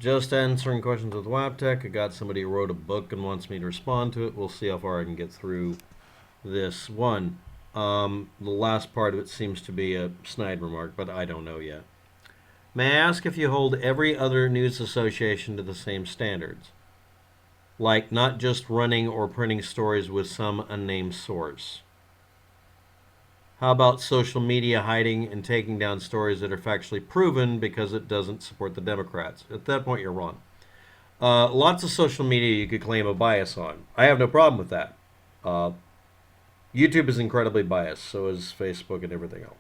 Just answering questions with waptek. I got somebody who wrote a book and wants me to respond to it. We'll see how far I can get through this one. The last part of it seems to be a snide remark, but I don't know yet. May I ask if you hold every other news association to the same standards? Like not just running or printing stories with some unnamed source. How about social media hiding and taking down stories that are factually proven because it doesn't support the Democrats? At that point, you're wrong. Lots of social media you could claim a bias on. I have no problem with that. YouTube is incredibly biased, so is Facebook and everything else.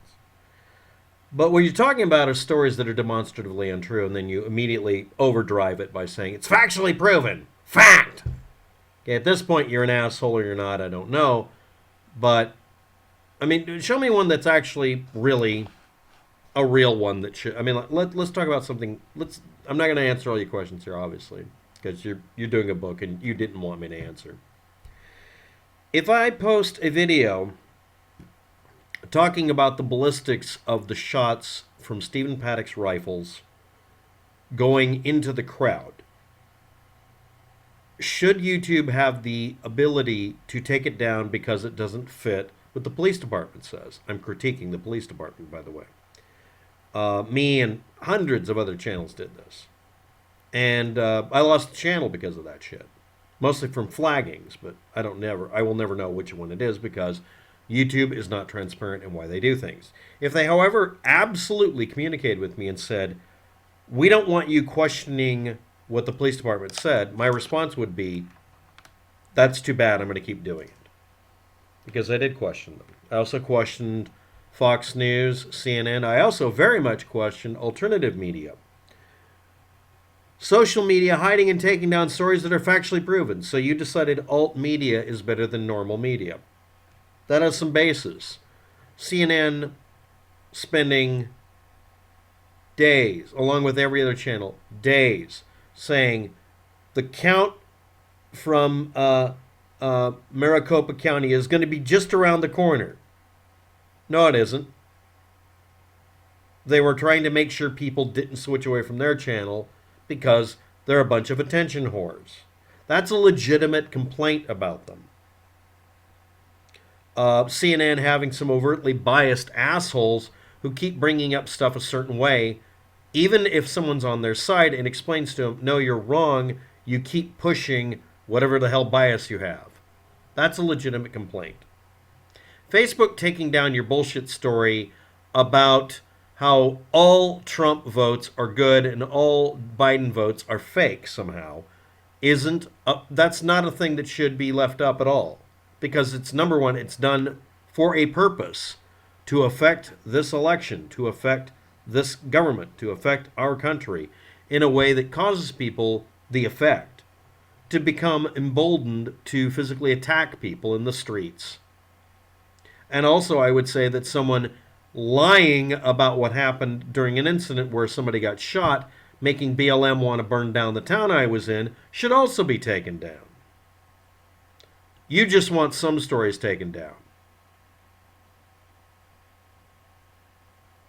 But what you're talking about are stories that are demonstratively untrue, and then you immediately overdrive it by saying, it's factually proven. Fact! Okay, at this point, you're an asshole or you're not, I don't know. But, I mean, show me one that's actually really a real one that should... I mean, let's talk about something... I'm not going to answer all your questions here, obviously, because you're doing a book and you didn't want me to answer. If I post a video talking about the ballistics of the shots from Stephen Paddock's rifles going into the crowd, should YouTube have the ability to take it down because it doesn't fit what the police department says? I'm critiquing the police department, by the way. Me and hundreds of other channels did this. And I lost the channel because of that shit. Mostly from flaggings, but I will never know which one it is because YouTube is not transparent in why they do things. If they, however, absolutely communicated with me and said, we don't want you questioning what the police department said, my response would be, that's too bad, I'm going to keep doing it. Because I did question them. I also questioned Fox News, CNN. I also very much questioned alternative media. Social media hiding and taking down stories that are factually proven. So you decided alt media is better than normal media. That has some basis. CNN spending days, along with every other channel, days, saying the count from Maricopa County is going to be just around the corner. No, it isn't. They were trying to make sure people didn't switch away from their channel because they're a bunch of attention whores. That's a legitimate complaint about them. CNN having some overtly biased assholes who keep bringing up stuff a certain way, even if someone's on their side and explains to them, no, you're wrong, you keep pushing whatever the hell bias you have. That's a legitimate complaint. Facebook taking down your bullshit story about how all Trump votes are good and all Biden votes are fake somehow that's not a thing that should be left up at all. Because it's, number one, it's done for a purpose to affect this election, to affect this government, to affect our country in a way that causes people the effect to become emboldened to physically attack people in the streets. And also, I would say that someone lying about what happened during an incident where somebody got shot, making BLM want to burn down the town I was in, should also be taken down. You just want some stories taken down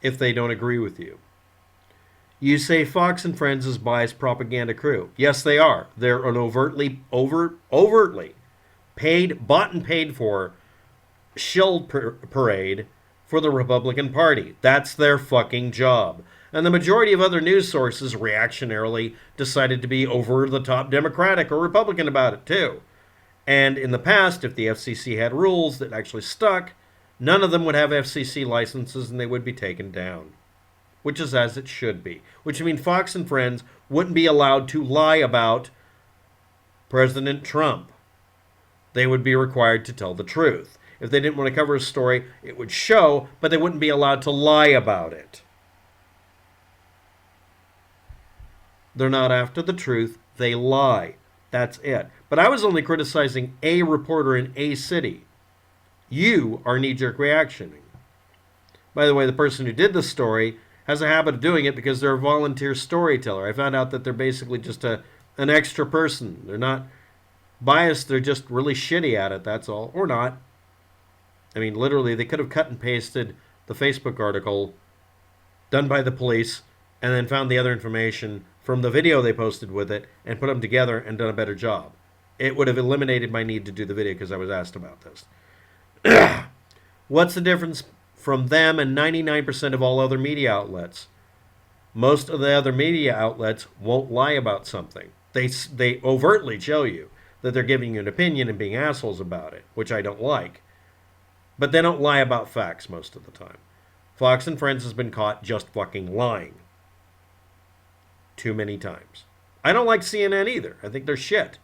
if they don't agree with you. You say Fox and Friends is biased propaganda crew. Yes, they are. They're an overtly paid, bought and paid for shield parade for the Republican Party. That's their fucking job. And the majority of other news sources reactionarily decided to be over-the-top Democratic or Republican about it too. And in the past, if the FCC had rules that actually stuck, none of them would have FCC licenses and they would be taken down. Which is as it should be. Which means Fox and Friends wouldn't be allowed to lie about President Trump. They would be required to tell the truth. If they didn't want to cover a story, it would show, but they wouldn't be allowed to lie about it. They're not after the truth, they lie. That's it. But I was only criticizing a reporter in a city. You are knee-jerk reactioning. By the way, the person who did the story has a habit of doing it because they're a volunteer storyteller. I found out that they're basically just an extra person. They're not biased, they're just really shitty at it, that's all. Or not. I mean, literally, they could have cut and pasted the Facebook article done by the police and then found the other information from the video they posted with it and put them together and done a better job. It would have eliminated my need to do the video because I was asked about this. What's the difference from them and 99% of all other media outlets? Most of the other media outlets won't lie about something. They overtly show you that they're giving you an opinion and being assholes about it, which I don't like. But they don't lie about facts most of the time. Fox and Friends has been caught just fucking lying. Too many times. I don't like CNN either. I think they're shit.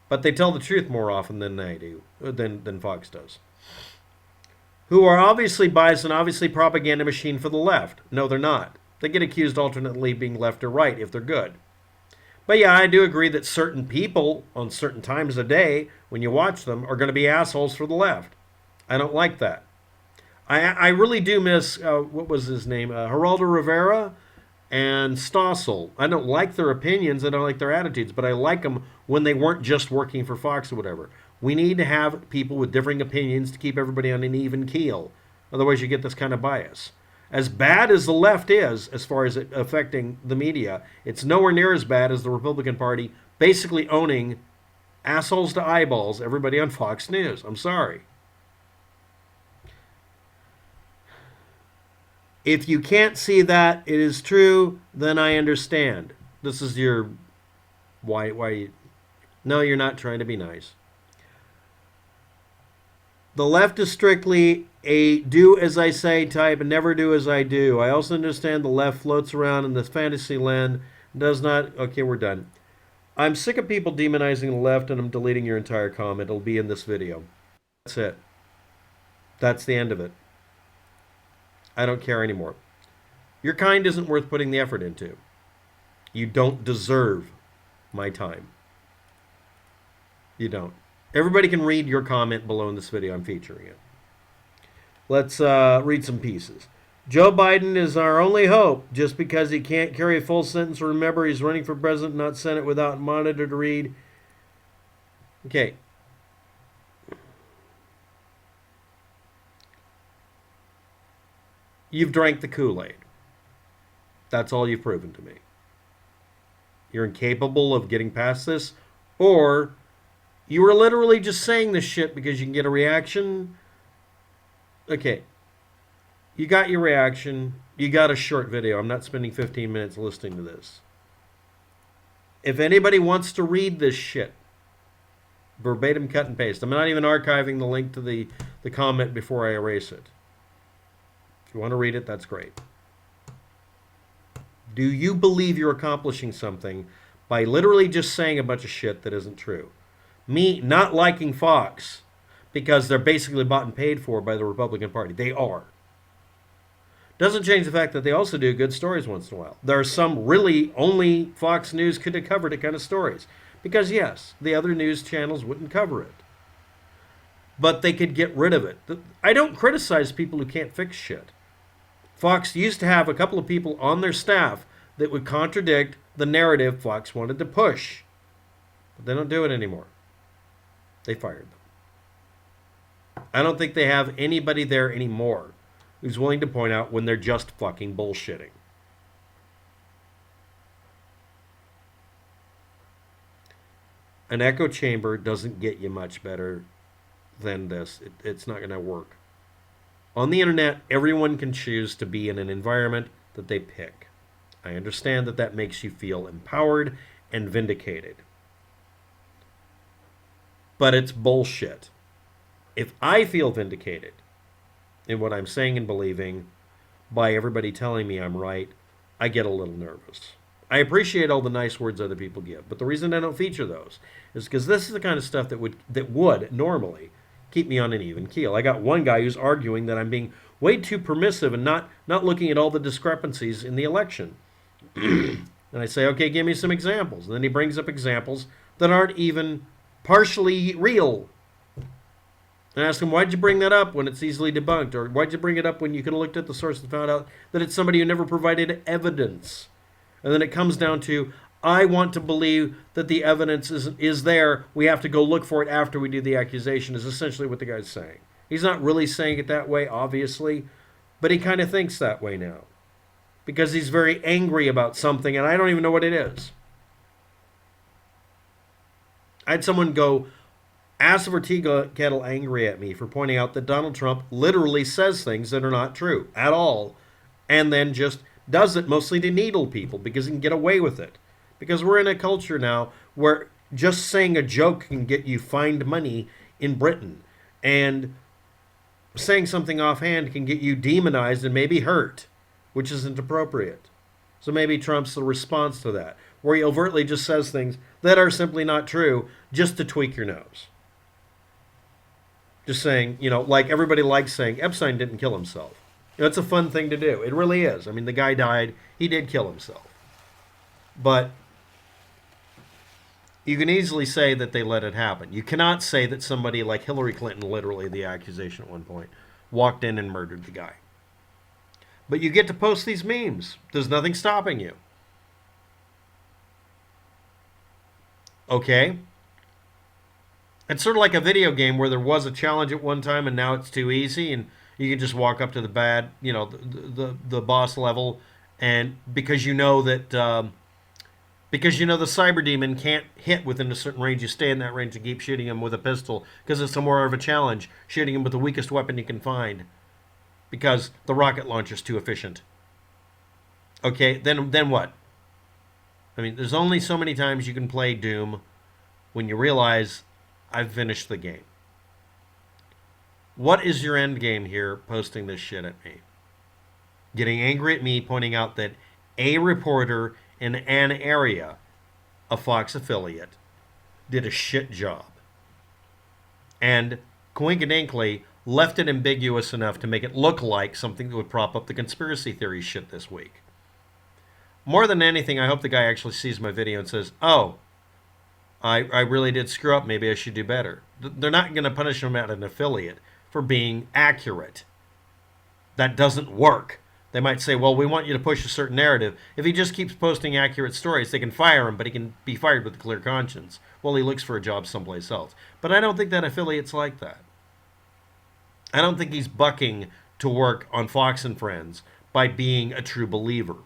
But they tell the truth more often than they do, than Fox does. Who are obviously biased and obviously propaganda machine for the left. No, they're not. They get accused alternately being left or right if they're good. But yeah, I do agree that certain people on certain times of day, when you watch them, are going to be assholes for the left. I don't like that. I really do miss, what was his name? Geraldo Rivera and Stossel. I don't like their opinions. I don't like their attitudes, but I like them when they weren't just working for Fox or whatever. We need to have people with differing opinions to keep everybody on an even keel. Otherwise, you get this kind of bias. As bad as the left is, as far as it affecting the media, it's nowhere near as bad as the Republican Party basically owning assholes to eyeballs everybody on Fox News. I'm sorry. If you can't see that it is true, then I understand. This is your... Why? No, you're not trying to be nice. The left is strictly a do as I say type and never do as I do. I also understand the left floats around in this fantasy land and does not... Okay, we're done. I'm sick of people demonizing the left and I'm deleting your entire comment. It'll be in this video. That's it. That's the end of it. I don't care anymore. Your kind isn't worth putting the effort into. You don't deserve my time. You don't. Everybody can read your comment below in this video. I'm featuring it. Let's read some pieces. Joe Biden is our only hope. Just because he can't carry a full sentence, remember he's running for president, not Senate, without monitor to read. Okay. You've drank the Kool-Aid. That's all you've proven to me. You're incapable of getting past this, or you were literally just saying this shit because you can get a reaction. Okay. You got your reaction. You got a short video. I'm not spending 15 minutes listening to this. If anybody wants to read this shit, verbatim cut and paste. I'm not even archiving the link to the comment before I erase it. If you want to read it, that's great. Do you believe you're accomplishing something by literally just saying a bunch of shit that isn't true? Me not liking Fox because they're basically bought and paid for by the Republican Party. They are. Doesn't change the fact that they also do good stories once in a while. There are some really only Fox News could have covered it kind of stories. Because yes, the other news channels wouldn't cover it. But they could get rid of it. I don't criticize people who can't fix shit. Fox used to have a couple of people on their staff that would contradict the narrative Fox wanted to push. But they don't do it anymore. They fired them. I don't think they have anybody there anymore who's willing to point out when they're just fucking bullshitting. An echo chamber doesn't get you much better than this. It's not going to work. On the internet, everyone can choose to be in an environment that they pick. I understand that that makes you feel empowered and vindicated. But it's bullshit. If I feel vindicated in what I'm saying and believing by everybody telling me I'm right, I get a little nervous. I appreciate all the nice words other people give, but the reason I don't feature those is because this is the kind of stuff that would normally keep me on an even keel. I got one guy who's arguing that I'm being way too permissive and not looking at all the discrepancies in the election. And I say, okay, give me some examples. And then he brings up examples that aren't even partially real. And I ask him, why'd you bring that up when it's easily debunked? Or why'd you bring it up when you could have looked at the source and found out that it's somebody who never provided evidence? And then it comes down to, I want to believe that the evidence is there. We have to go look for it after we do the accusation, is essentially what the guy's saying. He's not really saying it that way, obviously, but he kind of thinks that way now. because he's very angry about something, and I don't even know what it is. I had someone go ask for tea kettle angry at me for pointing out that Donald Trump literally says things that are not true at all, and then just does it mostly to needle people because he can get away with it. Because we're in a culture now where just saying a joke can get you fined money in Britain, and saying something offhand can get you demonized and maybe hurt, which isn't appropriate. So maybe Trump's the response to that, where he overtly just says things that are simply not true just to tweak your nose. Just saying, like everybody likes saying, Epstein didn't kill himself. It's a fun thing to do. It really is. I mean, the guy died. He did kill himself. But you can easily say that they let it happen. You cannot say that somebody like Hillary Clinton, literally the accusation at one point, walked in and murdered the guy. But you get to post these memes. There's nothing stopping you. Okay? It's sort of like a video game where there was a challenge at one time and now it's too easy, and you can just walk up to the the boss level, and because you know that the cyber demon can't hit within a certain range, you stay in that range and keep shooting him with a pistol because it's more of a challenge, shooting him with the weakest weapon you can find because the rocket launcher's too efficient. Okay, then what? I mean, there's only so many times you can play Doom when you realize I've finished the game. What is your end game here posting this shit at me? Getting angry at me pointing out that a reporter in an area, a Fox affiliate, did a shit job. And coincidentally left it ambiguous enough to make it look like something that would prop up the conspiracy theory shit this week. More than anything, I hope the guy actually sees my video and says, oh, I really did screw up. Maybe I should do better. They're not going to punish him at an affiliate for being accurate. That doesn't work. They might say, well, we want you to push a certain narrative. If he just keeps posting accurate stories, they can fire him, but he can be fired with a clear conscience while he looks for a job someplace else. But I don't think that affiliate's like that. I don't think he's bucking to work on Fox and Friends by being a true believer.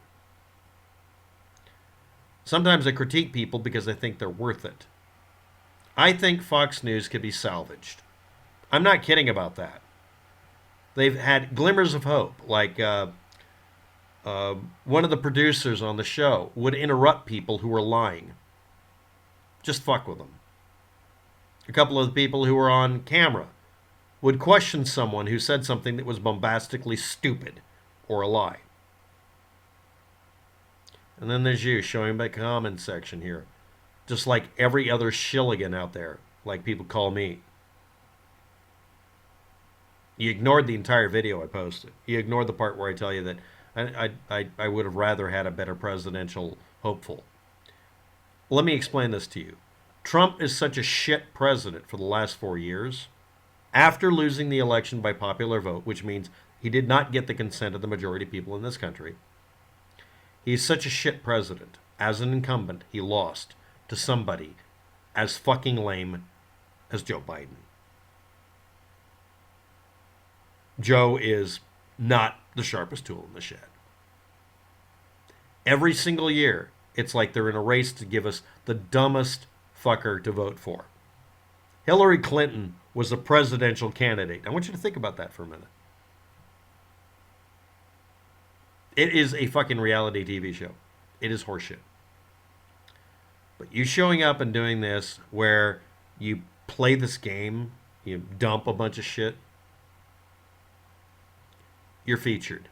Sometimes I critique people because I think they're worth it. I think Fox News could be salvaged. I'm not kidding about that. They've had glimmers of hope, like one of the producers on the show would interrupt people who were lying. Just fuck with them. A couple of the people who were on camera would question someone who said something that was bombastically stupid or a lie. And then there's you showing my comment section here. Just like every other shilligan out there, like people call me. You ignored the entire video I posted. You ignored the part where I tell you that I would have rather had a better presidential hopeful. Let me explain this to you. Trump is such a shit president for the last 4 years. After losing the election by popular vote, which means he did not get the consent of the majority of people in this country, he's such a shit president. As an incumbent, he lost to somebody as fucking lame as Joe Biden. Joe is not the sharpest tool in the shed. Every single year, it's like they're in a race to give us the dumbest fucker to vote for. Hillary Clinton was a presidential candidate. I want you to think about that for a minute. It is a fucking reality TV show. It is horseshit. But you showing up and doing this where you play this game, you dump a bunch of shit, you're featured.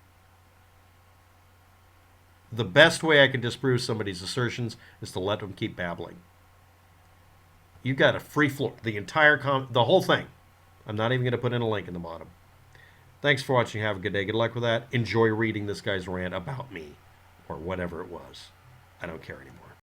The best way I can disprove somebody's assertions is to let them keep babbling. You got a free floor, the whole thing. I'm not even going to put in a link in the bottom. Thanks for watching. Have a good day. Good luck with that. Enjoy reading this guy's rant about me or whatever it was. I don't care anymore.